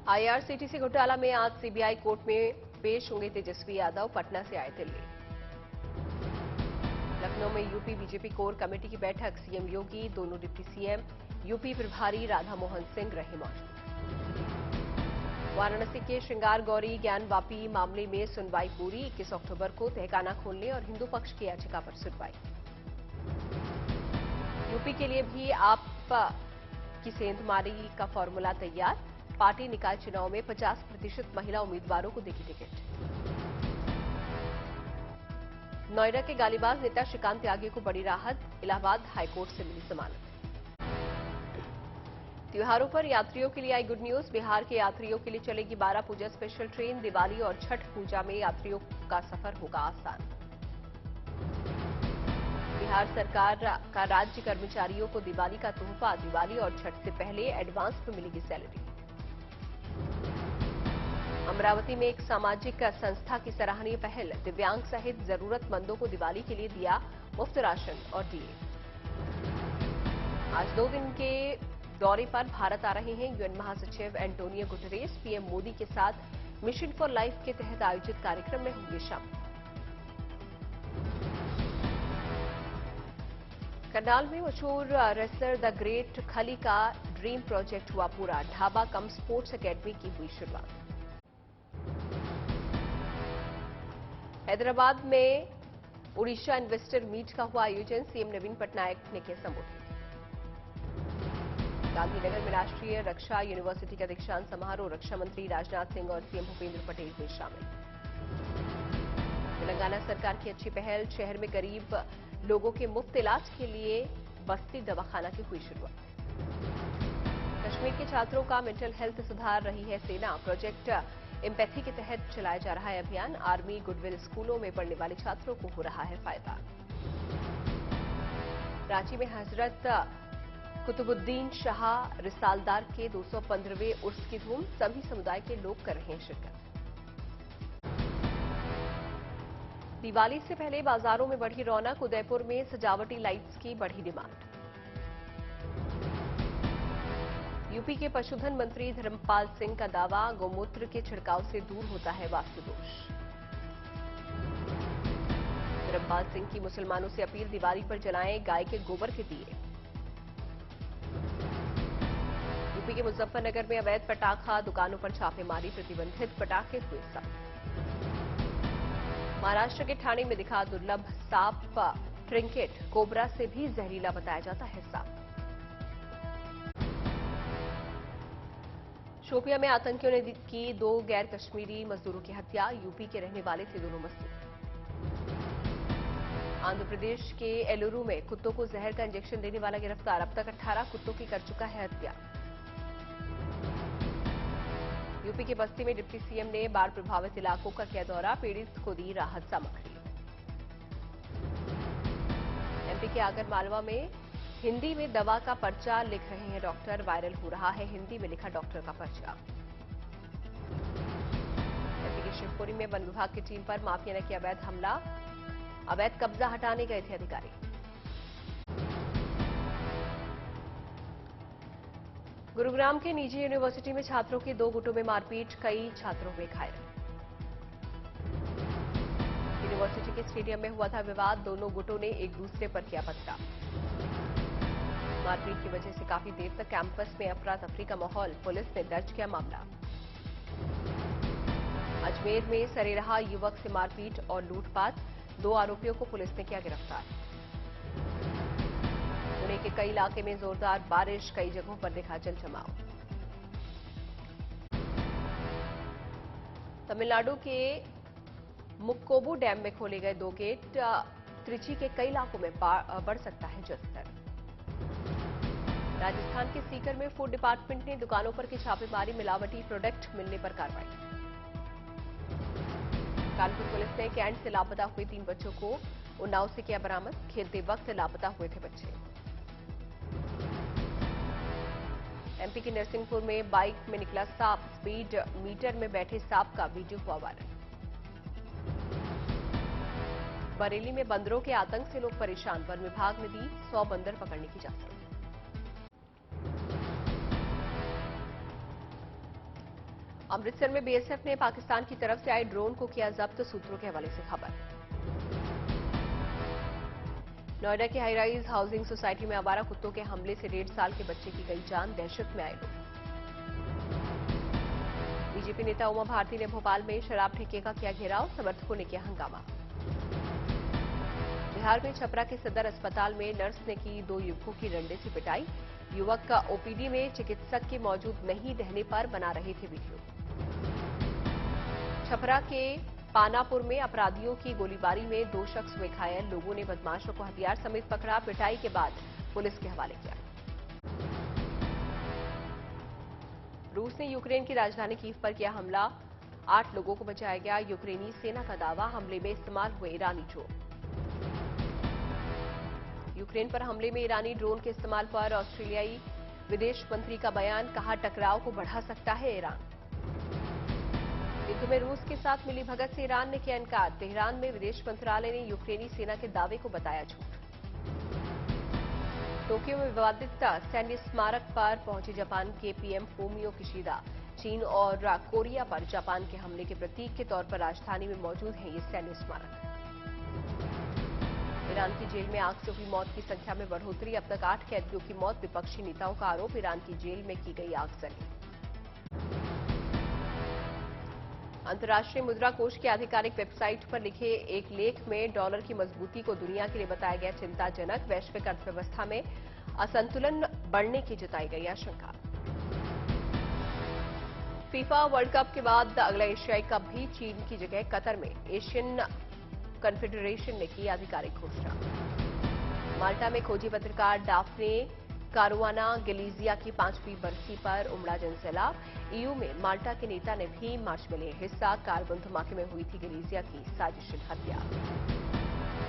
IRCTC घोटाला में आज सीबीआई कोर्ट में पेश होंगे तेजस्वी यादव। पटना से आए दिल्ली। लखनऊ में यूपी बीजेपी कोर कमेटी की बैठक। सीएम योगी, दोनों डिप्टी सीएम, यूपी प्रभारी राधा मोहन सिंह रहे मौजूद। वाराणसी के श्रृंगार गौरी ज्ञानवापी मामले में सुनवाई पूरी। 21 अक्टूबर को तहखाना खोलने और हिंदू पक्ष की याचिका पर सुनवाई। यूपी के लिए भी आप की सेंधमारी का फॉर्मूला तैयार। पार्टी निकाय चुनाव में 50% महिला उम्मीदवारों को देगी टिकट। नोएडा के गालीबाज नेता श्रीकांत त्यागी को बड़ी राहत। इलाहाबाद हाईकोर्ट से मिली जमानत। त्योहारों पर यात्रियों के लिए आई गुड न्यूज। बिहार के यात्रियों के लिए चलेगी 12 पूजा स्पेशल ट्रेन। दिवाली और छठ पूजा में यात्रियों का सफर होगा आसान। बिहार सरकार का राज्य कर्मचारियों को दिवाली का तोहफा। दिवाली और छठ से पहले एडवांस में मिलेगी सैलरी। अमरावती में एक सामाजिक संस्था की सराहनीय पहल। दिव्यांग सहित जरूरतमंदों को दिवाली के लिए दिया मुफ्त राशन और दिए। आज 2 दिन के दौरे पर भारत आ रहे हैं यूएन महासचिव एंटोनियो गुटेरेस। पीएम मोदी के साथ मिशन फॉर लाइफ के तहत आयोजित कार्यक्रम में होंगे शामिल। करनाल में मशहूर रेसलर द ग्रेट खली का ड्रीम प्रोजेक्ट हुआ पूरा। ढाबा कम स्पोर्ट्स एकेडमी की हुई शुरुआत। हैदराबाद में उड़ीसा इन्वेस्टर मीट का हुआ आयोजन। सीएम नवीन पटनायक ने किया संबोधित। गांधीनगर में राष्ट्रीय रक्षा यूनिवर्सिटी का दीक्षांत समारोह। रक्षा मंत्री राजनाथ सिंह और सीएम भूपेंद्र पटेल हुए शामिल। तेलंगाना सरकार की अच्छी पहल। शहर में गरीब लोगों के मुफ्त इलाज के लिए बस्ती दवाखाना की हुई शुरुआत। कश्मीर के छात्रों का मेंटल हेल्थ सुधार रही है सेना। प्रोजेक्ट एम्पैथी के तहत चलाया जा रहा है अभियान। आर्मी गुडविल स्कूलों में पढ़ने वाले छात्रों को हो रहा है फायदा। रांची में हजरत कुतुबुद्दीन शाह रिसालदार के 215वें उर्स की धूम। सभी समुदाय के लोग कर रहे हैं शिरकत। दिवाली से पहले बाजारों में बढ़ी रौनक। उदयपुर में सजावटी लाइट्स की बढ़ी डिमांड। यूपी के पशुधन मंत्री धर्मपाल सिंह का दावा। गौमूत्र के छिड़काव से दूर होता है वास्तु दोष। धर्मपाल सिंह की मुसलमानों से अपील। दिवाली पर जलाएं गाय के गोबर के दिए। यूपी के मुजफ्फरनगर में अवैध पटाखा दुकानों पर छापेमारी। प्रतिबंधित पटाखे हुए जब्त। महाराष्ट्र के ठाणे में दिखा दुर्लभ सांप ट्रिंकेट। कोबरा से भी जहरीला बताया जाता है सांप। शोपियां में आतंकियों ने की 2 गैर कश्मीरी मजदूरों की हत्या। यूपी के रहने वाले थे दोनों मजदूर। आंध्र प्रदेश के एलुरु में कुत्तों को जहर का इंजेक्शन देने वाला गिरफ्तार। अब तक 18 कुत्तों की कर चुका है हत्या। यूपी के बस्ती में डिप्टी सीएम ने बाढ़ प्रभावित इलाकों का किया दौरा। पीड़ित को दी राहत सामग्री। एमपी के आगर मालवा में हिंदी में दवा का पर्चा लिख रहे हैं डॉक्टर। वायरल हो रहा है हिंदी में लिखा डॉक्टर का पर्चा। एमपी के शिवपुरी में वन विभाग की टीम पर माफिया ने किया अवैध हमला। अवैध कब्जा हटाने गए थे अधिकारी। गुरुग्राम के निजी यूनिवर्सिटी में छात्रों की 2 गुटों में मारपीट। कई छात्रों हुए घायल। यूनिवर्सिटी के स्टेडियम में हुआ था विवाद। दोनों गुटों ने एक दूसरे पर किया पथराव। मारपीट की वजह से काफी देर तक कैंपस में अफरा तफरी का माहौल। पुलिस ने दर्ज किया मामला। अजमेर में सरेराह युवक से मारपीट और लूटपाट। 2 आरोपियों को पुलिस ने किया गिरफ्तार। पुणे के कई इलाके में जोरदार बारिश। कई जगहों पर दिखा जलजमाव। तमिलनाडु के मुक्कोबू डैम में खोले गए 2 गेट। त्रिची के कई इलाकों में बढ़ सकता है जलस्तर। राजस्थान के सीकर में फूड डिपार्टमेंट ने दुकानों पर की छापेमारी। मिलावटी प्रोडक्ट मिलने पर कार्रवाई। कानपुर पुलिस ने कैंट से लापता हुए 3 बच्चों को उन्नाव से किया बरामद। खेलते वक्त लापता हुए थे बच्चे। एमपी के नरसिंहपुर में बाइक में निकला सांप। स्पीड मीटर में बैठे सांप का वीडियो हुआ वायरल। बरेली में बंदरों के आतंक से लोग परेशान। वन विभाग ने दी 100 बंदर पकड़ने की इजाजत। अमृतसर में बीएसएफ ने पाकिस्तान की तरफ से आए ड्रोन को किया जब्त, सूत्रों के हवाले से खबर। नोएडा के हाईराइज हाउसिंग सोसाइटी में आवारा कुत्तों के हमले से 1.5 साल के बच्चे की गई जान, दहशत में आए लोग। बीजेपी नेता उमा भारती ने भोपाल में शराब ठेके का किया घेराव, समर्थकों ने किया हंगामा। बिहार में छपरा के सदर अस्पताल में नर्स ने की 2 युवकों की डंडे से पिटाई, युवक का ओपीडी में चिकित्सक के मौजूद नहीं रहने पर बना रहे थे वीडियो। छपरा के पानापुर में अपराधियों की गोलीबारी में 2 शख्स हुए घायल, लोगों ने बदमाशों को हथियार समेत पकड़ा, पिटाई के बाद पुलिस के हवाले किया। रूस ने यूक्रेन की राजधानी कीव पर किया हमला, 8 लोगों को बचाया गया, यूक्रेनी सेना का दावा, हमले में इस्तेमाल हुए ईरानी ड्रोन। यूक्रेन पर हमले में ईरानी ड्रोन के इस्तेमाल पर ऑस्ट्रेलियाई विदेश मंत्री का बयान, कहा टकराव को बढ़ा सकता है ईरान। युद्ध में रूस के साथ मिली भगत से ईरान ने किया इनकार, तेहरान में विदेश मंत्रालय ने यूक्रेनी सेना के दावे को बताया झूठ। टोक्यो में विवादित सैन्य स्मारक पर पहुंचे जापान के पीएम फूमियो किशिदा, चीन और कोरिया पर जापान के हमले के प्रतीक के तौर पर राजधानी में मौजूद है ये सैन्य स्मारक। ईरान की जेल में आग से हुई मौत की संख्या में बढ़ोतरी, अब तक 8 कैदियों की मौत, विपक्षी नेताओं का आरोप, ईरान की जेल में की गई आगजनी। अंतर्राष्ट्रीय मुद्रा कोष की आधिकारिक वेबसाइट पर लिखे एक लेख में डॉलर की मजबूती को दुनिया के लिए बताया गया चिंताजनक, वैश्विक अर्थव्यवस्था में असंतुलन बढ़ने की जताई गई आशंका। फीफा वर्ल्ड कप के बाद अगला एशियाई कप भी चीन की जगह कतर में एशियन कॉन्फेडरेशन ने की आधिकारिक घोषणा। माल्टा में खोजी पत्रकार डाफने कारुआना गैलिजिया की 5वीं बरसी पर उमड़ा जनसैलाब, ईयू में माल्टा के नेता ने भी मार्च में लिया हिस्सा, कार बम धमाके में हुई थी गैलिजिया की साजिशी हत्या।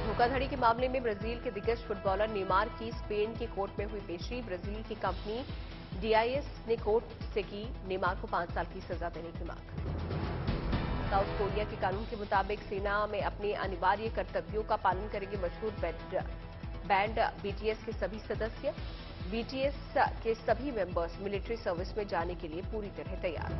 धोखाधड़ी के मामले में ब्राजील के दिग्गज फुटबॉलर नेमार की स्पेन के कोर्ट में हुई पेशी, ब्राजील की कंपनी डीआईएस ने कोर्ट से की नेमार को 5 साल की सजा देने की मांग। साउथ कोरिया के कानून के मुताबिक सेना में अपने अनिवार्य कर्तव्यों का पालन करेंगे मशहूर बैंड बीटीएस के सभी सदस्य, बीटीएस के सभी मेंबर्स मिलिट्री सर्विस में जाने के लिए पूरी तरह तैयार।